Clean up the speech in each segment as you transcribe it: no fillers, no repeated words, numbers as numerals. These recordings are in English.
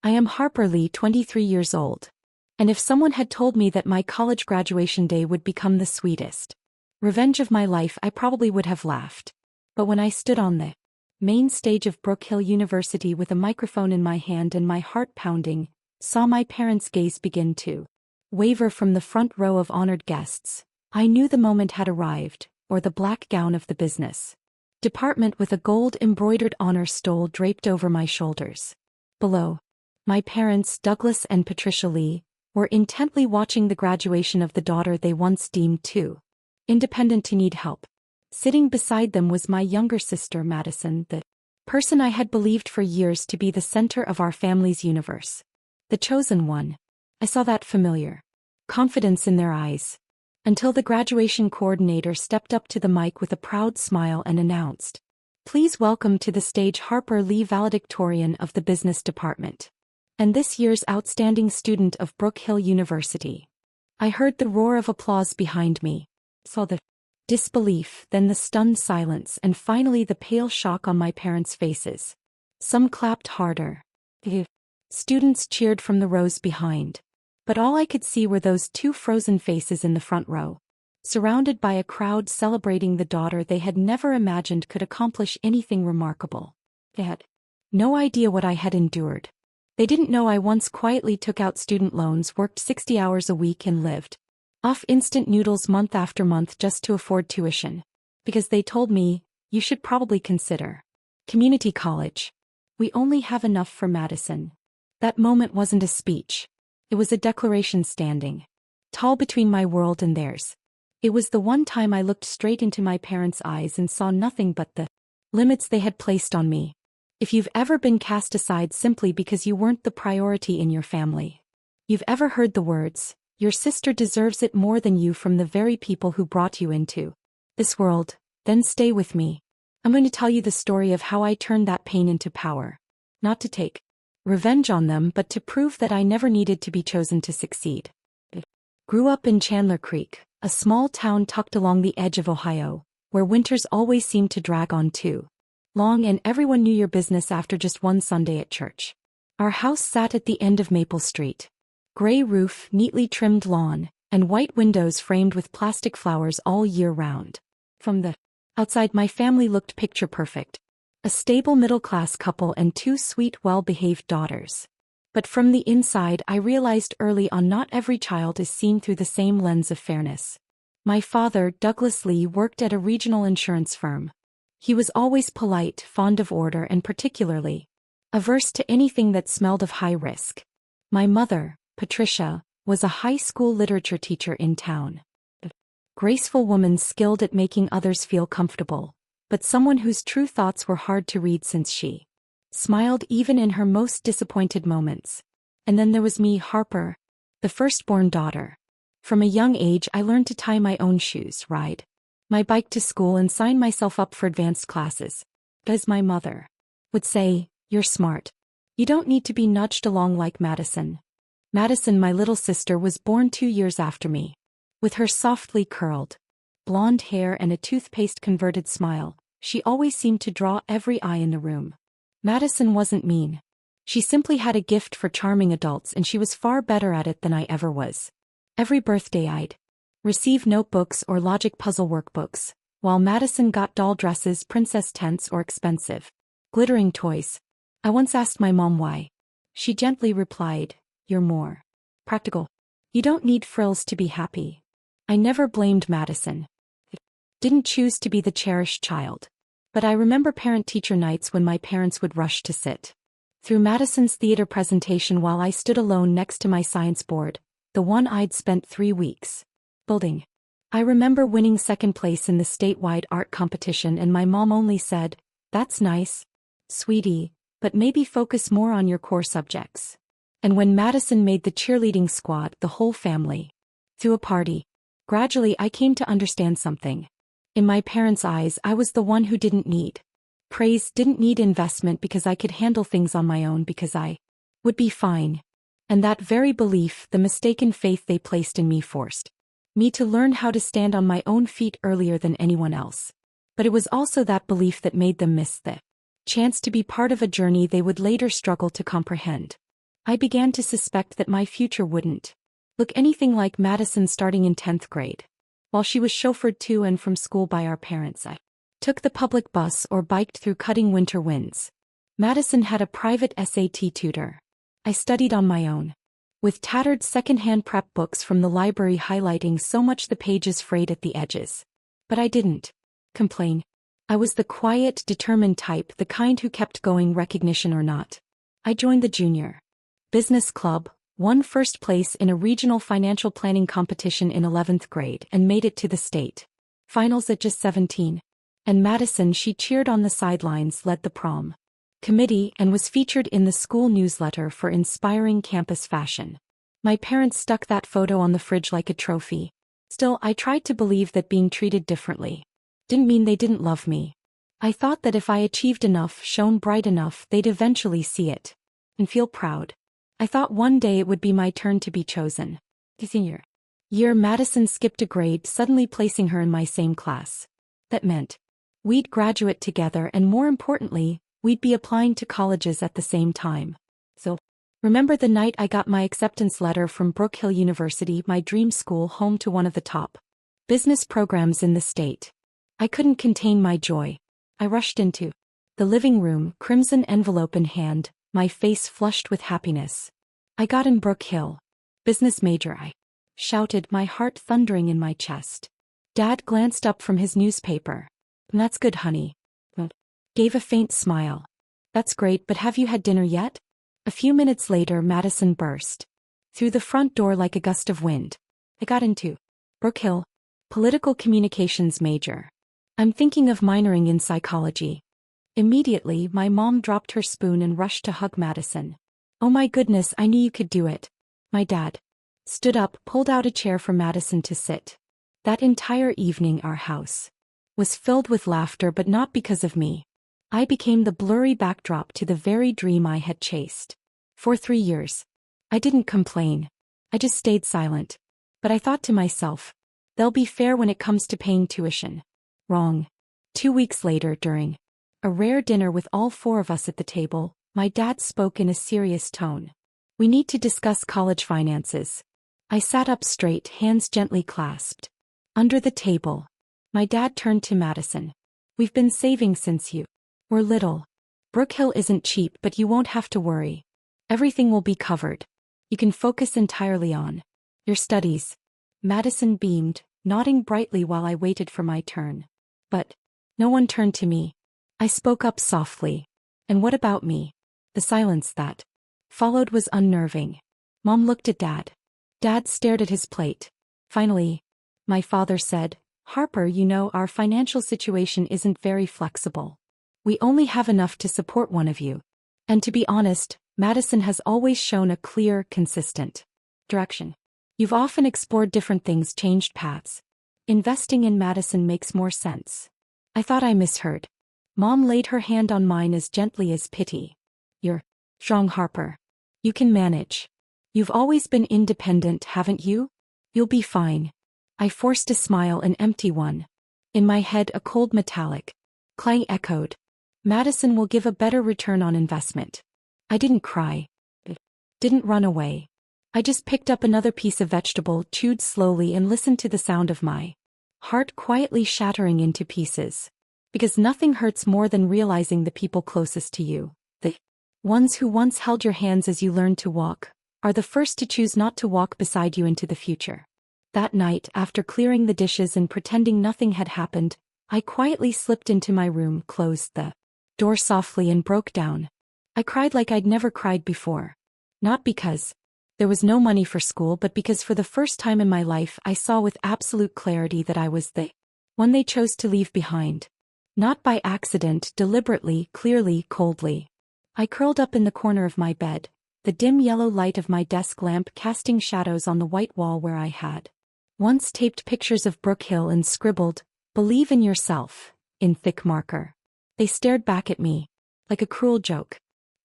I am Harper Lee, 23 years old. And if someone had told me that my college graduation day would become the sweetest revenge of my life, I probably would have laughed. But when I stood on the main stage of Brook Hill University with a microphone in my hand and my heart pounding, saw my parents' gaze begin to waver from the front row of honored guests, I knew the moment had arrived, or the black gown of the business department with a gold-embroidered honor stole draped over my shoulders. Below, my parents, Douglas and Patricia Lee, were intently watching the graduation of the daughter they once deemed too independent to need help. Sitting beside them was my younger sister, Madison, the person I had believed for years to be the center of our family's universe. The chosen one. I saw that familiar confidence in their eyes. Until the graduation coordinator stepped up to the mic with a proud smile and announced, "Please welcome to the stage Harper Lee, valedictorian of the business department, and this year's outstanding student of Brook Hill University." I heard the roar of applause behind me, saw the disbelief, then the stunned silence, and finally the pale shock on my parents' faces. Some clapped harder. The students cheered from the rows behind. But all I could see were those two frozen faces in the front row, surrounded by a crowd celebrating the daughter they had never imagined could accomplish anything remarkable. They had no idea what I had endured. They didn't know I once quietly took out student loans, worked 60 hours a week and lived off instant noodles month after month just to afford tuition. Because they told me, "You should probably consider community college. We only have enough for Madison." That moment wasn't a speech. It was a declaration standing tall between my world and theirs. It was the one time I looked straight into my parents' eyes and saw nothing but the limits they had placed on me. If you've ever been cast aside simply because you weren't the priority in your family, you've ever heard the words, "Your sister deserves it more than you," from the very people who brought you into this world, then stay with me. I'm going to tell you the story of how I turned that pain into power. Not to take revenge on them, but to prove that I never needed to be chosen to succeed. I grew up in Chandler Creek, a small town tucked along the edge of Ohio, where winters always seemed to drag on too long and everyone knew your business after just one Sunday at church. Our house sat at the end of Maple Street. Gray roof, neatly trimmed lawn, and white windows framed with plastic flowers all year round. From the outside, my family looked picture perfect. A stable middle-class couple and two sweet, well-behaved daughters. But from the inside, I realized early on not every child is seen through the same lens of fairness. My father, Douglas Lee, worked at a regional insurance firm. He was always polite, fond of order, and particularly averse to anything that smelled of high risk. My mother, Patricia, was a high school literature teacher in town. A graceful woman skilled at making others feel comfortable, but someone whose true thoughts were hard to read since she smiled even in her most disappointed moments. And then there was me, Harper, the firstborn daughter. From a young age I learned to tie my own shoes, ride my bike to school, and sign myself up for advanced classes. As my mother would say, "You're smart. You don't need to be nudged along like Madison." Madison, my little sister, was born 2 years after me. With her softly curled blonde hair and a toothpaste-converted smile, she always seemed to draw every eye in the room. Madison wasn't mean. She simply had a gift for charming adults, and she was far better at it than I ever was. Every birthday I'd receive notebooks or logic puzzle workbooks, while Madison got doll dresses, princess tents, or expensive, glittering toys. I once asked my mom why. She gently replied, "You're more practical. You don't need frills to be happy." I never blamed Madison. I didn't choose to be the cherished child. But I remember parent-teacher nights when my parents would rush to sit through Madison's theater presentation while I stood alone next to my science board, the one I'd spent 3 weeks building. I remember winning second place in the statewide art competition, and my mom only said, "That's nice, sweetie, but maybe focus more on your core subjects." And when Madison made the cheerleading squad, the whole family threw a party. Gradually I came to understand something. In my parents' eyes, I was the one who didn't need praise, didn't need investment, because I could handle things on my own, because I would be fine. And that very belief, the mistaken faith they placed in me, forced me to learn how to stand on my own feet earlier than anyone else. But it was also that belief that made them miss the chance to be part of a journey they would later struggle to comprehend. I began to suspect that my future wouldn't look anything like Madison starting in 10th grade. While she was chauffeured to and from school by our parents, I took the public bus or biked through cutting winter winds. Madison had a private SAT tutor. I studied on my own, with tattered second-hand prep books from the library highlighting so much the pages frayed at the edges. But I didn't complain. I was the quiet, determined type, the kind who kept going recognition or not. I joined the junior business club, won first place in a regional financial planning competition in 11th grade and made it to the state finals at just 17. And Madison, she cheered on the sidelines, led the prom committee and was featured in the school newsletter for inspiring campus fashion. My parents stuck that photo on the fridge like a trophy. Still, I tried to believe that being treated differently didn't mean they didn't love me. I thought that if I achieved enough, shone bright enough, they'd eventually see it and feel proud. I thought one day it would be my turn to be chosen. The senior year, Madison skipped a grade, suddenly placing her in my same class. That meant we'd graduate together, and more importantly, we'd be applying to colleges at the same time. So, remember the night I got my acceptance letter from Brook Hill University, my dream school, home to one of the top business programs in the state. I couldn't contain my joy. I rushed into the living room, crimson envelope in hand, my face flushed with happiness. I got in Brook Hill. Business major, I shouted, my heart thundering in my chest. Dad glanced up from his newspaper. That's good, honey. Gave a faint smile. That's great, but have you had dinner yet? A few minutes later, Madison burst through the front door like a gust of wind. I got into Brook Hill, political communications major. I'm thinking of minoring in psychology. Immediately, my mom dropped her spoon and rushed to hug Madison. Oh my goodness, I knew you could do it. My dad stood up, pulled out a chair for Madison to sit. That entire evening, our house was filled with laughter, but not because of me. I became the blurry backdrop to the very dream I had chased. For 3 years, I didn't complain. I just stayed silent. But I thought to myself, they'll be fair when it comes to paying tuition. Wrong. 2 weeks later, during a rare dinner with all 4 of us at the table, my dad spoke in a serious tone. We need to discuss college finances. I sat up straight, hands gently clasped under the table. My dad turned to Madison. We've been saving since you were little. Brook Hill isn't cheap, but you won't have to worry. Everything will be covered. You can focus entirely on your studies. Madison beamed, nodding brightly while I waited for my turn. But no one turned to me. I spoke up softly. And what about me? The silence that followed was unnerving. Mom looked at Dad. Dad stared at his plate. Finally, my father said, Harper, you know, our financial situation isn't very flexible. We only have enough to support one of you. And to be honest, Madison has always shown a clear, consistent direction. You've often explored different things, changed paths. Investing in Madison makes more sense. I thought I misheard. Mom laid her hand on mine as gently as pity. You're strong, Harper. You can manage. You've always been independent, haven't you? You'll be fine. I forced a smile, an empty one. In my head, a cold metallic clang echoed. Madison will give a better return on investment. I didn't cry. Didn't run away. I just picked up another piece of vegetable, chewed slowly, and listened to the sound of my heart quietly shattering into pieces. Because nothing hurts more than realizing the people closest to you, the ones who once held your hands as you learned to walk, are the first to choose not to walk beside you into the future. That night, after clearing the dishes and pretending nothing had happened, I quietly slipped into my room, closed the door softly, and broke down. I cried like I'd never cried before. Not because there was no money for school, but because for the first time in my life I saw with absolute clarity that I was the one they chose to leave behind. Not by accident, deliberately, clearly, coldly. I curled up in the corner of my bed, the dim yellow light of my desk lamp casting shadows on the white wall where I had once taped pictures of Brook Hill and scribbled, "Believe in yourself," in thick marker. They stared back at me, like a cruel joke.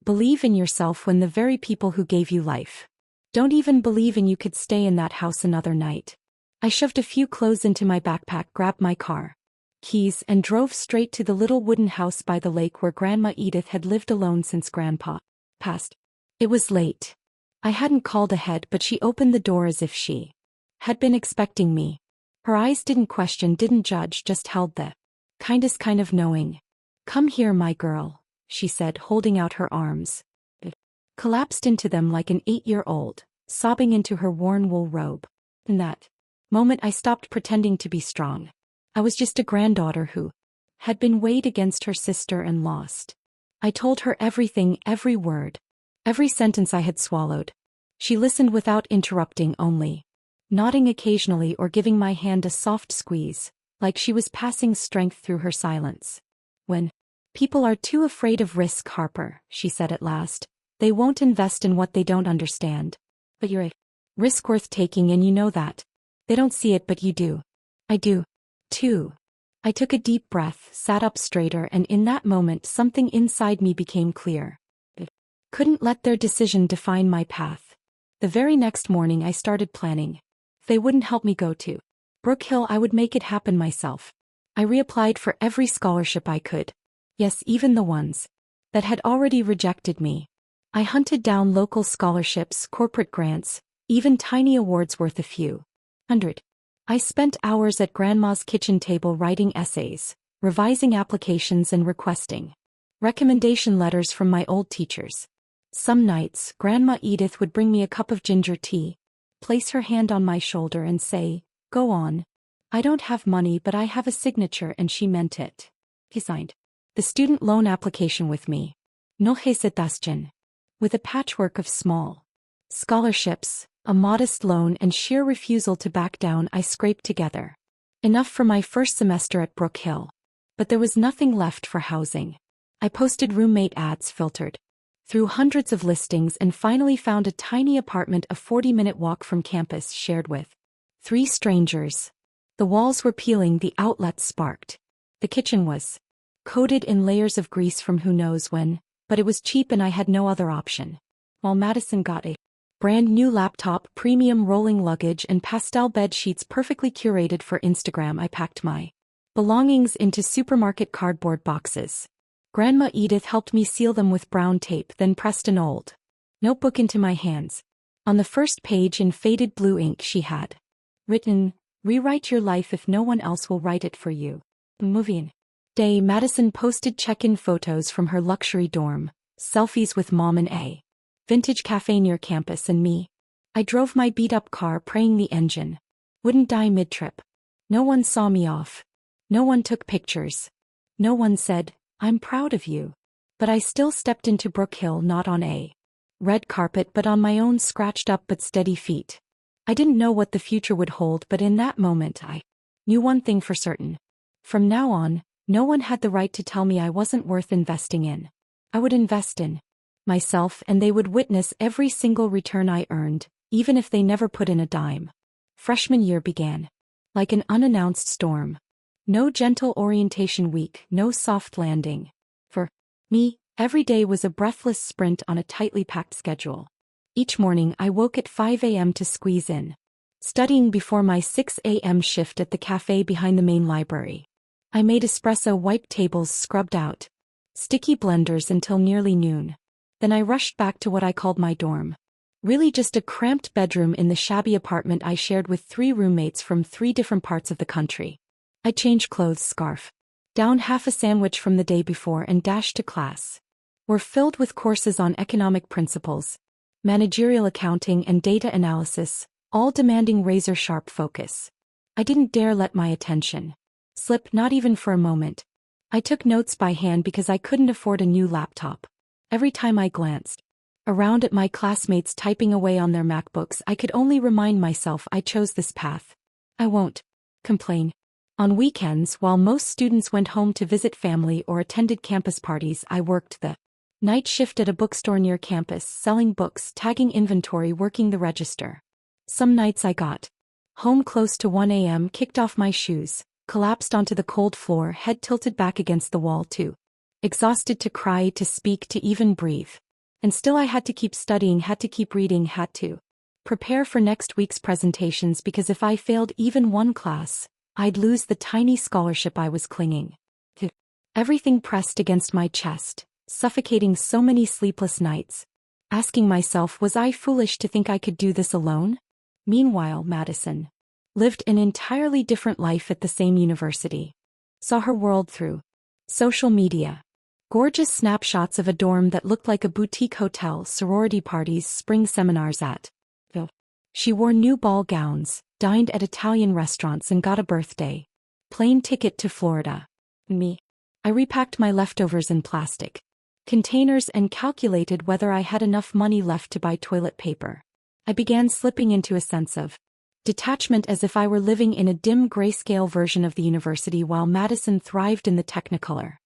Believe in yourself when the very people who gave you life don't even believe in you could stay in that house another night. I shoved a few clothes into my backpack, grabbed my car keys, and drove straight to the little wooden house by the lake where Grandma Edith had lived alone since Grandpa passed. It was late. I hadn't called ahead, but she opened the door as if she had been expecting me. Her eyes didn't question, didn't judge, just held the kindest kind of knowing. "Come here, my girl," she said, holding out her arms. I collapsed into them like an 8-year-old, sobbing into her worn wool robe. In that moment I stopped pretending to be strong. I was just a granddaughter who had been weighed against her sister and lost. I told her everything, every word, every sentence I had swallowed. She listened without interrupting, only nodding occasionally or giving my hand a soft squeeze, like she was passing strength through her silence. "When people are too afraid of risk, Harper," she said at last, "they won't invest in what they don't understand. But you're a risk worth taking, and you know that. They don't see it, but you do." "I do, too." I took a deep breath, sat up straighter, and in that moment something inside me became clear. I couldn't let their decision define my path. The very next morning I started planning. If they wouldn't help me go to Brook Hill, I would make it happen myself. I reapplied for every scholarship I could. Yes, even the ones that had already rejected me. I hunted down local scholarships, corporate grants, even tiny awards worth a few hundred. I spent hours at Grandma's kitchen table writing essays, revising applications, and requesting recommendation letters from my old teachers. Some nights, Grandma Edith would bring me a cup of ginger tea, place her hand on my shoulder and say, "Go on. I don't have money, but I have a signature," and she meant it. He signed the student loan application with me. No hesitation. With a patchwork of small scholarships, a modest loan, and sheer refusal to back down, I scraped together enough for my first semester at Brook Hill. But there was nothing left for housing. I posted roommate ads, filtered through hundreds of listings, and finally found a tiny apartment a 40-minute walk from campus, shared with 3 strangers. The walls were peeling, the outlets sparked. The kitchen was coated in layers of grease from who knows when, but it was cheap and I had no other option. While Madison got a brand new laptop, premium rolling luggage, and pastel bed sheets perfectly curated for Instagram, I packed my belongings into supermarket cardboard boxes. Grandma Edith helped me seal them with brown tape, then pressed an old notebook into my hands. On the first page, in faded blue ink, she had written, "Rewrite your life if no one else will write it for you." Moving day, Madison posted check-in photos from her luxury dorm, selfies with mom in a vintage cafe near campus, and me. I drove my beat-up car, praying the engine wouldn't die mid-trip. No one saw me off. No one took pictures. No one said, "I'm proud of you." But I still stepped into Brook Hill, not on a red carpet, but on my own scratched up but steady feet. I didn't know what the future would hold, but in that moment I knew one thing for certain. From now on, no one had the right to tell me I wasn't worth investing in. I would invest in myself, and they would witness every single return I earned, even if they never put in a dime. Freshman year began like an unannounced storm. No gentle orientation week, no soft landing. For me, every day was a breathless sprint on a tightly packed schedule. Each morning I woke at 5 a.m. to squeeze in studying before my 6 a.m. shift at the cafe behind the main library. I made espresso, wiped tables, scrubbed out sticky blenders until nearly noon. Then I rushed back to what I called my dorm. Really just a cramped bedroom in the shabby apartment I shared with 3 roommates from 3 different parts of the country. I changed clothes, scarf down, half a sandwich from the day before, and dashed to class. We're filled with courses on economic principles, managerial accounting, and data analysis, all demanding razor-sharp focus. I didn't dare let my attention slip, not even for a moment. I took notes by hand because I couldn't afford a new laptop. Every time I glanced around at my classmates typing away on their MacBooks, I could only remind myself I chose this path. I won't complain. On weekends, while most students went home to visit family or attended campus parties, I worked the night shift at a bookstore near campus, selling books, tagging inventory, working the register. Some nights I got home close to 1 a.m., kicked off my shoes, collapsed onto the cold floor, head tilted back against the wall, too exhausted to cry, to speak, to even breathe. And still I had to keep studying, had to keep reading, had to prepare for next week's presentations, because if I failed even one class, I'd lose the tiny scholarship I was clinging to. Everything pressed against my chest, suffocating so many sleepless nights. asking myself, was I foolish to think I could do this alone? Meanwhile, Madison lived an entirely different life at the same university. Saw her world through social media. Gorgeous snapshots of a dorm that looked like a boutique hotel, sorority parties, spring seminars at. She wore new ball gowns, dined at Italian restaurants, and got a birthday plane ticket to Florida. Me. I repacked my leftovers in plastic containers and calculated whether I had enough money left to buy toilet paper. I began slipping into a sense of detachment, as if I were living in a dim grayscale version of the university while Madison thrived in the Technicolor.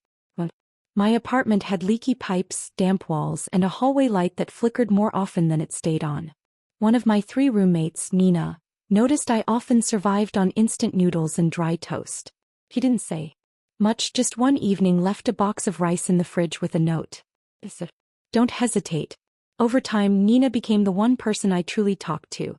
My apartment had leaky pipes, damp walls, and a hallway light that flickered more often than it stayed on. One of my 3 roommates, Nina, noticed I often survived on instant noodles and dry toast. He didn't say much, just one evening left a box of rice in the fridge with a note. Don't hesitate. Over time, Nina became the one person I truly talked to.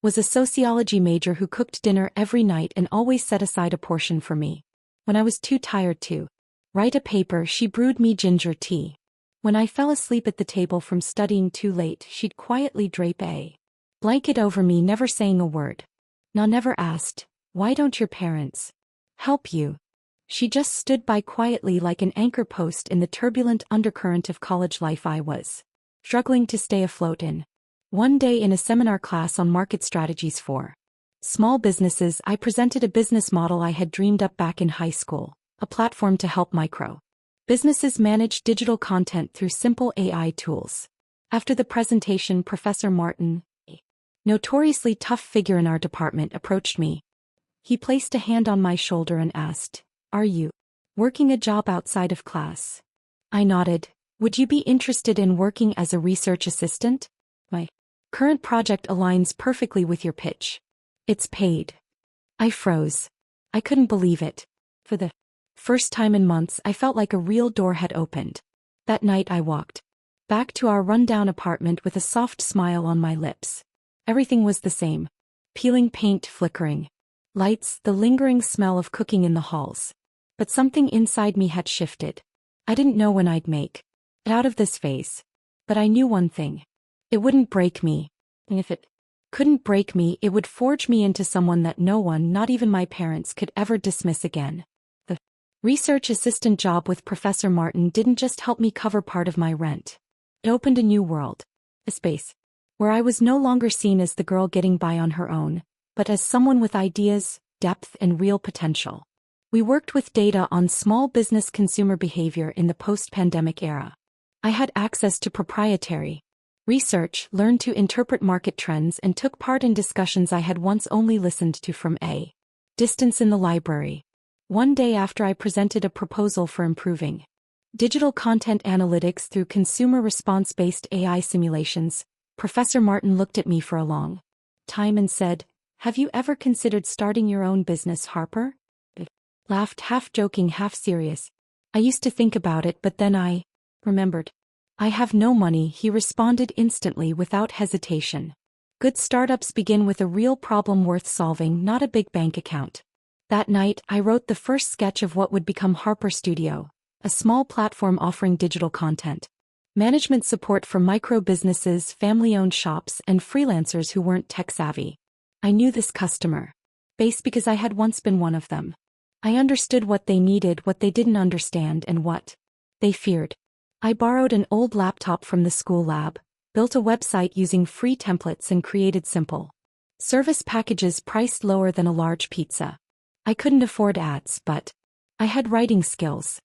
Was a sociology major who cooked dinner every night and always set aside a portion for me. When I was too tired to write a paper, she brewed me ginger tea. When I fell asleep at the table from studying too late, she'd quietly drape a blanket over me, never saying a word. Never asked, "Why don't your parents help you?" She just stood by quietly like an anchor post in the turbulent undercurrent of college life I was struggling to stay afloat in. One day in a seminar class on market strategies for small businesses, I presented a business model I had dreamed up back in high school, a platform to help micro businesses manage digital content through simple AI tools. After the presentation, Professor Martin, a notoriously tough figure in our department, approached me. He placed a hand on my shoulder and asked, "Are you working a job outside of class?" I nodded. "Would you be interested in working as a research assistant? My current project aligns perfectly with your pitch. It's paid." I froze. I couldn't believe it. For the first time in months, I felt like a real door had opened. That night I walked back to our rundown apartment with a soft smile on my lips. Everything was the same. Peeling paint, flickering lights, the lingering smell of cooking in the halls. But something inside me had shifted. I didn't know when I'd make it out of this phase. But I knew one thing. It wouldn't break me. And if it couldn't break me, it would forge me into someone that no one, not even my parents, could ever dismiss again. The research assistant job with Professor Martin didn't just help me cover part of my rent. It opened a new world. A space where I was no longer seen as the girl getting by on her own, but as someone with ideas, depth, and real potential. We worked with data on small business consumer behavior in the post-pandemic era. I had access to proprietary research, learned to interpret market trends, and took part in discussions I had once only listened to from a distance in the library. One day after I presented a proposal for improving digital content analytics through consumer response-based AI simulations, Professor Martin looked at me for a long time and said, "Have you ever considered starting your own business, Harper?" I laughed, half joking, half serious. "I used to think about it, but then I remembered. I have no money," he responded instantly without hesitation. Good startups begin with a real problem worth solving, not a big bank account. That night, I wrote the first sketch of what would become Harper Studio, a small platform offering digital content management support for micro businesses, family-owned shops, and freelancers who weren't tech-savvy. I knew this customer base because I had once been one of them. I understood what they needed, what they didn't understand, and what they feared. I borrowed an old laptop from the school lab, built a website using free templates, and created simple service packages priced lower than a large pizza. I couldn't afford ads, but I had writing skills.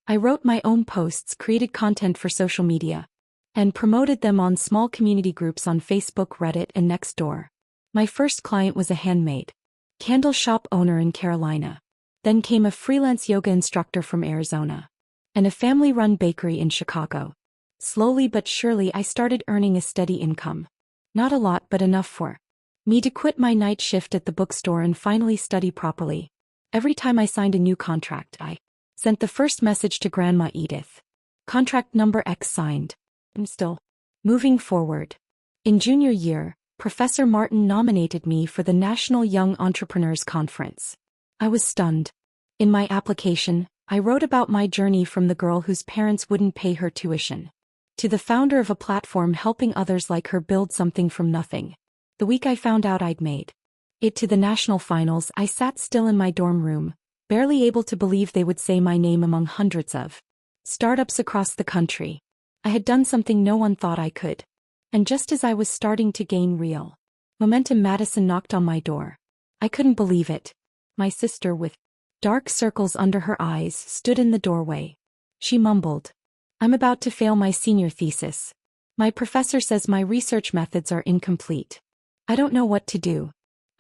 I wrote my own posts, created content for social media, and promoted them on small community groups on Facebook, Reddit, and Nextdoor. My first client was a handmade candle shop owner in Carolina. Then came a freelance yoga instructor from Arizona, and a family-run bakery in Chicago. Slowly but surely I started earning a steady income. Not a lot, but enough for me to quit my night shift at the bookstore and finally study properly. Every time I signed a new contract, I sent the first message to Grandma Edith. Contract number X signed. I'm still moving forward. In junior year, Professor Martin nominated me for the National Young Entrepreneurs Conference. I was stunned. In my application, I wrote about my journey from the girl whose parents wouldn't pay her tuition to the founder of a platform helping others like her build something from nothing. The week I found out I'd made it to the national finals, I sat still in my dorm room, barely able to believe they would say my name among hundreds of startups across the country. I had done something no one thought I could. And just as I was starting to gain real momentum, Madison knocked on my door. I couldn't believe it. My sister, with dark circles under her eyes, stood in the doorway. She mumbled, "I'm about to fail my senior thesis. My professor says my research methods are incomplete. I don't know what to do."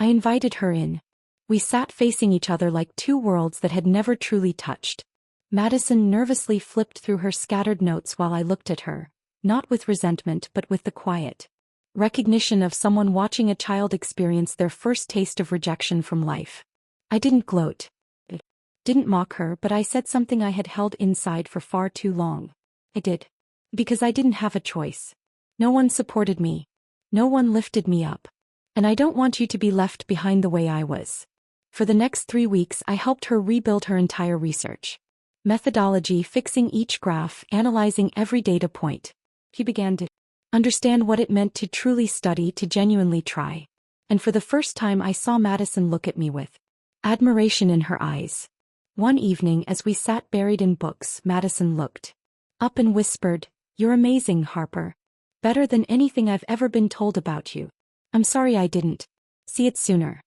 I invited her in. We sat facing each other like two worlds that had never truly touched. Madison nervously flipped through her scattered notes while I looked at her, not with resentment but with the quiet recognition of someone watching a child experience their first taste of rejection from life. I didn't gloat. Didn't mock her, but I said something I had held inside for far too long. I did. Because I didn't have a choice. No one supported me. No one lifted me up. And I don't want you to be left behind the way I was. For the next 3 weeks, I helped her rebuild her entire research methodology, fixing each graph, analyzing every data point. He began to understand what it meant to truly study, to genuinely try. And for the first time, I saw Madison look at me with admiration in her eyes. One evening, as we sat buried in books, Madison looked up and whispered, "You're amazing, Harper. Better than anything I've ever been told about you. I'm sorry I didn't see it sooner."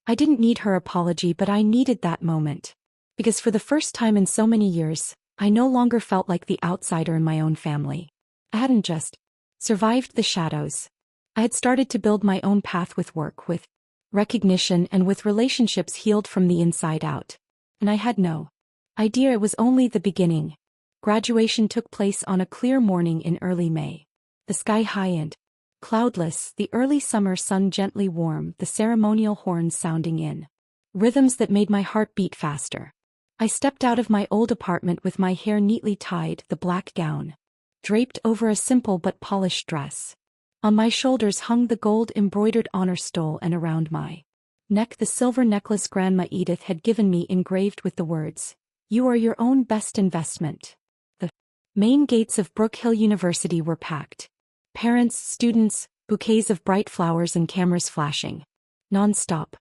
I didn't need her apology, but I needed that moment. Because for the first time in so many years, I no longer felt like the outsider in my own family. I hadn't just survived the shadows. I had started to build my own path with work, with recognition, and with relationships healed from the inside out. And I had no idea it was only the beginning. Graduation took place on a clear morning in early May. The sky high and cloudless, the early summer sun gently warm, the ceremonial horns sounding in rhythms that made my heart beat faster. I stepped out of my old apartment with my hair neatly tied, the black gown draped over a simple but polished dress. On my shoulders hung the gold-embroidered honor stole, and around my neck the silver necklace Grandma Edith had given me, engraved with the words, "You are your own best investment." The main gates of Brook Hill University were packed. Parents, students, bouquets of bright flowers, and cameras flashing non-stop.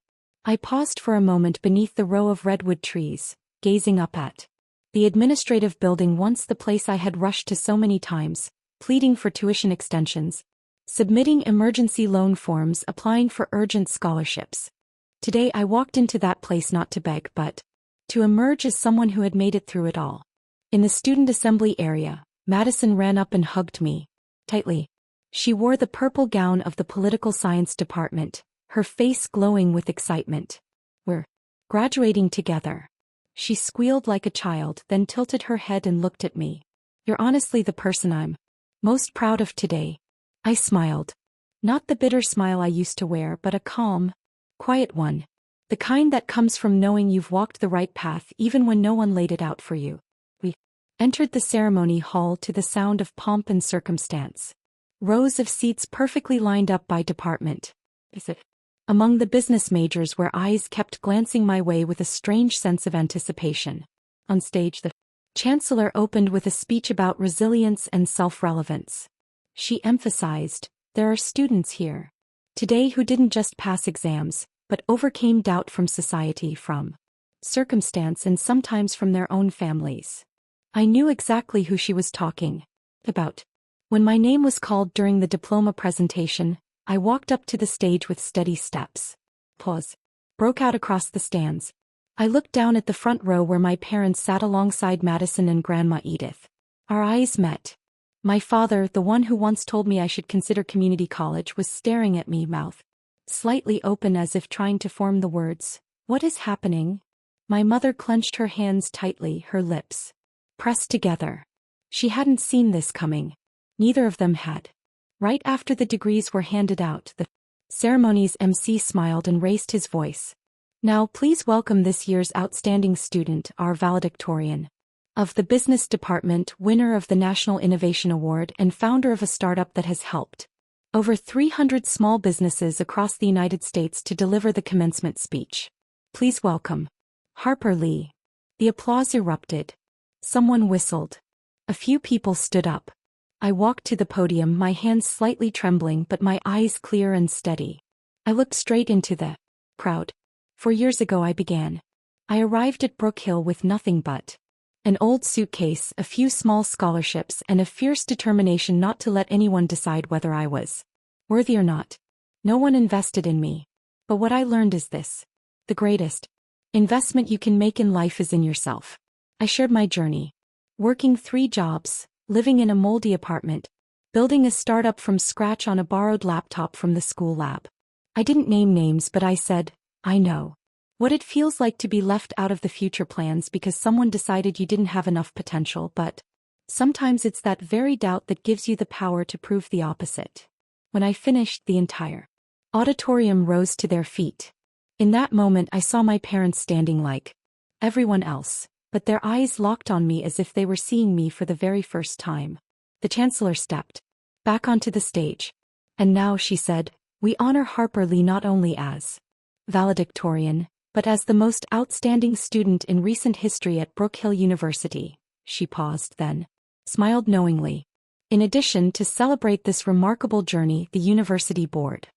I paused for a moment beneath the row of redwood trees, gazing up at the administrative building, once the place I had rushed to so many times, pleading for tuition extensions, submitting emergency loan forms, applying for urgent scholarships. Today I walked into that place not to beg but to emerge as someone who had made it through it all. In the student assembly area, Madison ran up and hugged me tightly. She wore the purple gown of the political science department, her face glowing with excitement. "We're graduating together." She squealed like a child, then tilted her head and looked at me. "You're honestly the person I'm most proud of today." I smiled. Not the bitter smile I used to wear, but a calm, quiet one. The kind that comes from knowing you've walked the right path even when no one laid it out for you. We entered the ceremony hall to the sound of pomp and circumstance. Rows of seats perfectly lined up by department. Among the business majors where eyes kept glancing my way with a strange sense of anticipation. On stage, the chancellor opened with a speech about resilience and self-relevance. She emphasized, "There are students here today who didn't just pass exams, but overcame doubt from society, from circumstance, and sometimes from their own families." I knew exactly who she was talking about. When my name was called during the diploma presentation, I walked up to the stage with steady steps. Pause broke out across the stands. I looked down at the front row where my parents sat alongside Madison and Grandma Edith. Our eyes met. My father, the one who once told me I should consider community college, was staring at me, mouth slightly open as if trying to form the words, "What is happening?" My mother clenched her hands tightly, her lips pressed together. She hadn't seen this coming. Neither of them had. Right after the degrees were handed out, the ceremony's MC smiled and raised his voice. "Now please welcome this year's outstanding student, our valedictorian of the business department, winner of the National Innovation Award, and founder of a startup that has helped over 300 small businesses across the United States to deliver the commencement speech. Please welcome Harper Lee." The applause erupted. Someone whistled. A few people stood up. I walked to the podium, my hands slightly trembling but my eyes clear and steady. I looked straight into the crowd. 4 years ago I began. I arrived at Brook Hill with nothing but an old suitcase, a few small scholarships, and a fierce determination not to let anyone decide whether I was worthy or not. No one invested in me. But what I learned is this: the greatest investment you can make in life is in yourself. I shared my journey. Working 3 jobs, living in a moldy apartment, building a startup from scratch on a borrowed laptop from the school lab. I didn't name names, but I said, I know what it feels like to be left out of the future plans because someone decided you didn't have enough potential, but sometimes it's that very doubt that gives you the power to prove the opposite. When I finished, the entire auditorium rose to their feet. In that moment I saw my parents standing like everyone else, but their eyes locked on me as if they were seeing me for the very first time. The chancellor stepped back onto the stage. And now, she said, we honor Harper Lee not only as valedictorian, but as the most outstanding student in recent history at Brook Hill University. She paused, then smiled knowingly. In addition, to celebrate this remarkable journey, the university board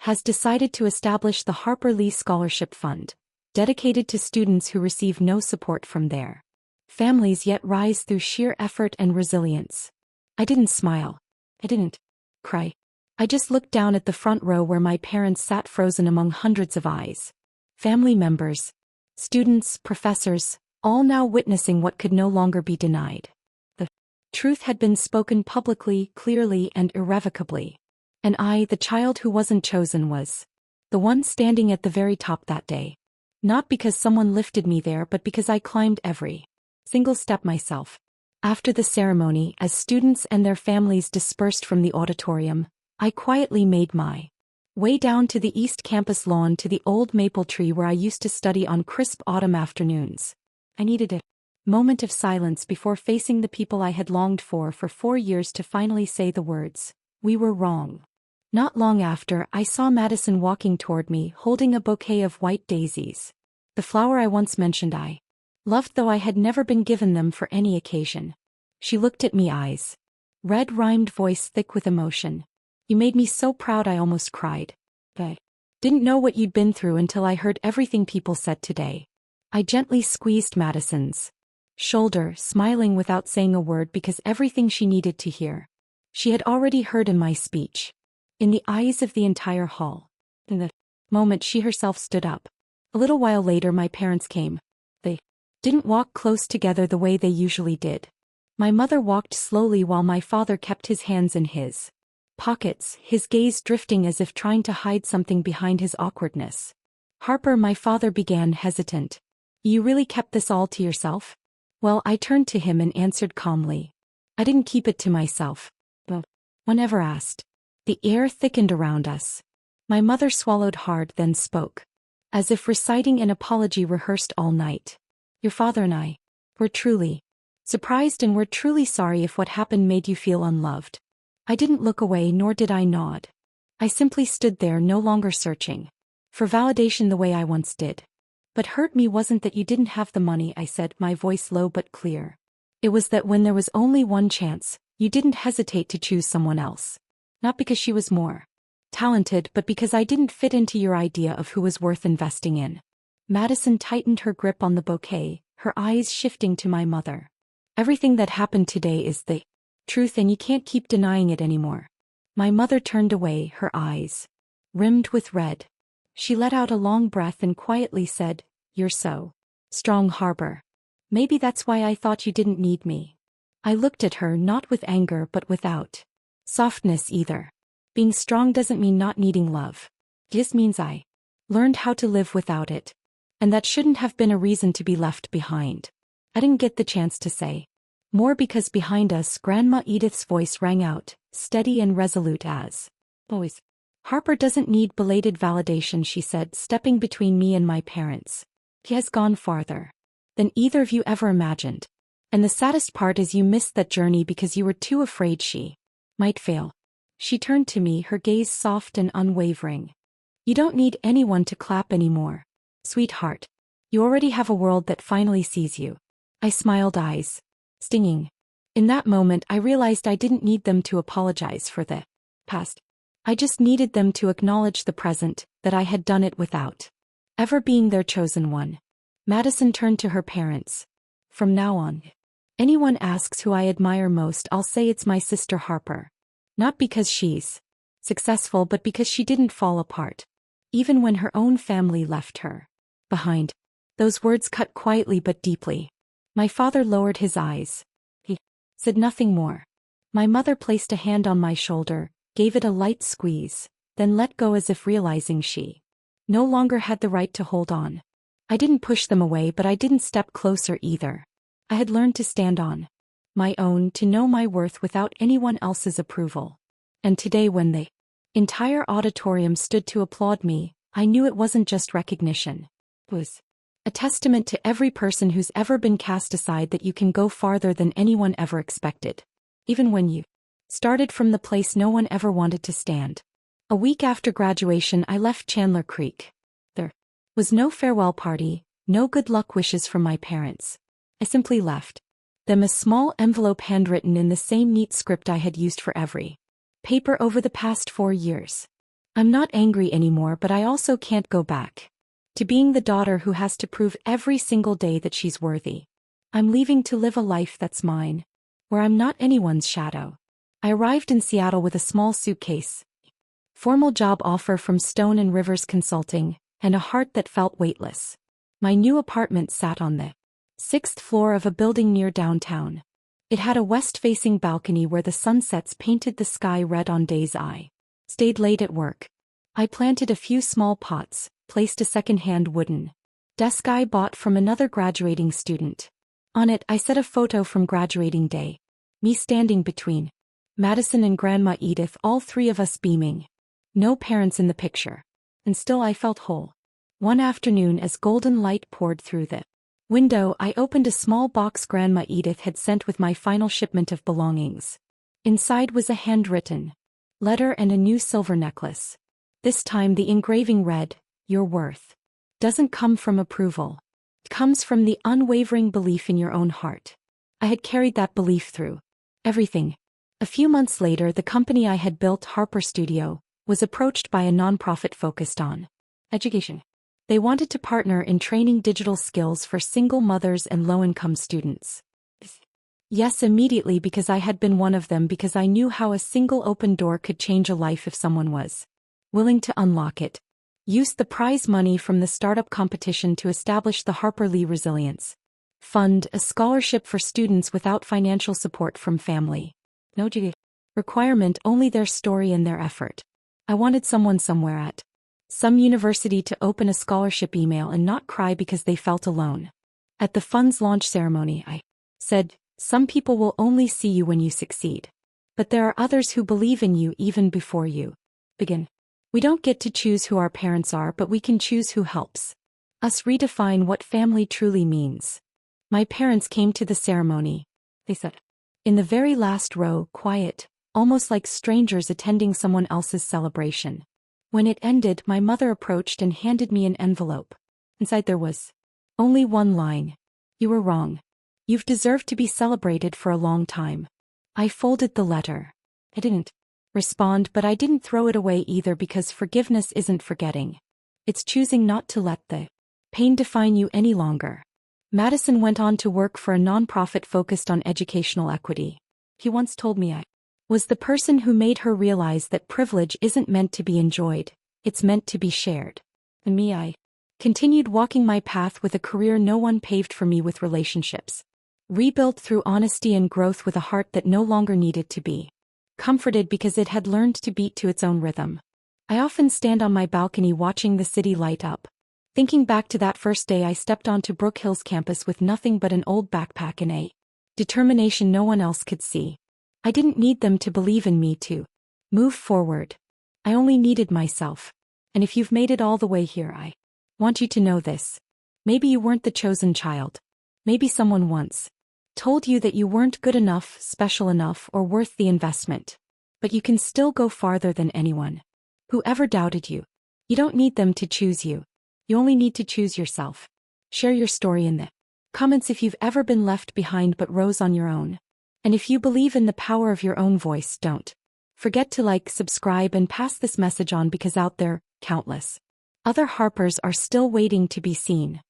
has decided to establish the Harper Lee Scholarship Fund, dedicated to students who receive no support from their families yet rise through sheer effort and resilience. I didn't smile. I didn't cry. I just looked down at the front row where my parents sat frozen among hundreds of eyes. Family members, students, professors, all now witnessing what could no longer be denied. The truth had been spoken publicly, clearly, and irrevocably. And I, the child who wasn't chosen, was the one standing at the very top that day. Not because someone lifted me there, but because I climbed every single step myself. After the ceremony, as students and their families dispersed from the auditorium, I quietly made my way down to the East Campus lawn to the old maple tree where I used to study on crisp autumn afternoons. I needed a moment of silence before facing the people I had longed for 4 years to finally say the words, "We were wrong." Not long after, I saw Madison walking toward me, holding a bouquet of white daisies. The flower I once mentioned I loved, though I had never been given them for any occasion. She looked at me, eyes red, rhymed, voice thick with emotion. You made me so proud I almost cried. I didn't know what you'd been through until I heard everything people said today. I gently squeezed Madison's shoulder, smiling without saying a word because everything she needed to hear, she had already heard in my speech. In the eyes of the entire hall. In the moment she herself stood up. A little while later my parents came. They didn't walk close together the way they usually did. My mother walked slowly while my father kept his hands in his pockets, his gaze drifting as if trying to hide something behind his awkwardness. Harper, my father began, hesitant. You really kept this all to yourself? Well, I turned to him and answered calmly. I didn't keep it to myself. But one ever asked. The air thickened around us. My mother swallowed hard, then spoke, as if reciting an apology rehearsed all night. Your father and I were truly surprised and we're truly sorry if what happened made you feel unloved. I didn't look away, nor did I nod. I simply stood there, no longer searching for validation the way I once did. What hurt me wasn't that you didn't have the money, I said, my voice low but clear. It was that when there was only one chance, you didn't hesitate to choose someone else. Not because she was more talented, but because I didn't fit into your idea of who was worth investing in. Madison tightened her grip on the bouquet, her eyes shifting to my mother. Everything that happened today is the truth and you can't keep denying it anymore. My mother turned away, her eyes rimmed with red. She let out a long breath and quietly said, You're so strong, Harper. Maybe that's why I thought you didn't need me. I looked at her, not with anger but without softness either. Being strong doesn't mean not needing love. It just means I learned how to live without it. And that shouldn't have been a reason to be left behind. I didn't get the chance to say more because behind us Grandma Edith's voice rang out, steady and resolute as always. Harper doesn't need belated validation, she said, stepping between me and my parents. He has gone farther than either of you ever imagined. And the saddest part is you missed that journey because you were too afraid she might fail. She turned to me, her gaze soft and unwavering. You don't need anyone to clap anymore, sweetheart. You already have a world that finally sees you. I smiled, eyes stinging. In that moment, I realized I didn't need them to apologize for the past. I just needed them to acknowledge the present, that I had done it without ever being their chosen one. Madison turned to her parents. From now on, anyone asks who I admire most, I'll say it's my sister Harper. Not because she's successful, but because she didn't fall apart, even when her own family left her behind. Those words cut quietly but deeply. My father lowered his eyes. He said nothing more. My mother placed a hand on my shoulder, gave it a light squeeze, then let go as if realizing she no longer had the right to hold on. I didn't push them away, but I didn't step closer either. I had learned to stand on my own, to know my worth without anyone else's approval. And today, when the entire auditorium stood to applaud me, I knew it wasn't just recognition. It was a testament to every person who's ever been cast aside, that you can go farther than anyone ever expected, even when you started from the place no one ever wanted to stand. A week after graduation, I left Chandler Creek. There was no farewell party, no good luck wishes from my parents. I simply left them a small envelope handwritten in the same neat script I had used for every paper over the past 4 years. I'm not angry anymore, but I also can't go back to being the daughter who has to prove every single day that she's worthy. I'm leaving to live a life that's mine, where I'm not anyone's shadow. I arrived in Seattle with a small suitcase, formal job offer from Stone and Rivers Consulting, and a heart that felt weightless. My new apartment sat on the 6th floor of a building near downtown. It had a west-facing balcony where the sunsets painted the sky red on days I stayed late at work. I planted a few small pots, placed a second-hand wooden desk I bought from another graduating student. On it, I set a photo from graduating day, me standing between Madison and Grandma Edith, all three of us beaming. No parents in the picture. And still I felt whole. One afternoon, as golden light poured through the window, I opened a small box Grandma Edith had sent with my final shipment of belongings. Inside was a handwritten letter and a new silver necklace. This time the engraving read, "Your worth doesn't come from approval. It comes from the unwavering belief in your own heart." I had carried that belief through everything. A few months later, the company I had built, Harper Studio, was approached by a nonprofit focused on education. They wanted to partner in training digital skills for single mothers and low-income students. Yes, immediately, because I had been one of them, because I knew how a single open door could change a life if someone was willing to unlock it. Used the prize money from the startup competition to establish the Harper Lee Resilience Fund, a scholarship for students without financial support from family. No requirement, only their story and their effort. I wanted someone somewhere at some university to open a scholarship email and not cry because they felt alone. At the fund's launch ceremony, I said, "Some people will only see you when you succeed. But there are others who believe in you even before you begin. We don't get to choose who our parents are, but we can choose who helps us redefine what family truly means." My parents came to the ceremony. They sat in the very last row, quiet, almost like strangers attending someone else's celebration. When it ended, my mother approached and handed me an envelope. Inside there was only one line. "You were wrong. You've deserved to be celebrated for a long time." I folded the letter. I didn't respond, but I didn't throw it away either, because forgiveness isn't forgetting. It's choosing not to let the pain define you any longer. Madison went on to work for a nonprofit focused on educational equity. He once told me I was the person who made her realize that privilege isn't meant to be enjoyed, it's meant to be shared. And me, I continued walking my path with a career no one paved for me, with relationships rebuilt through honesty and growth, with a heart that no longer needed to be comforted because it had learned to beat to its own rhythm. I often stand on my balcony watching the city light up, thinking back to that first day I stepped onto Brook Hills campus with nothing but an old backpack and a determination no one else could see. I didn't need them to believe in me to move forward. I only needed myself. And if you've made it all the way here, I want you to know this. Maybe you weren't the chosen child. Maybe someone once told you that you weren't good enough, special enough, or worth the investment. But you can still go farther than anyone who ever doubted you. You don't need them to choose you. You only need to choose yourself. Share your story in the comments if you've ever been left behind but rose on your own. And if you believe in the power of your own voice, don't forget to like, subscribe, and pass this message on, because out there, countless other Harpers are still waiting to be seen.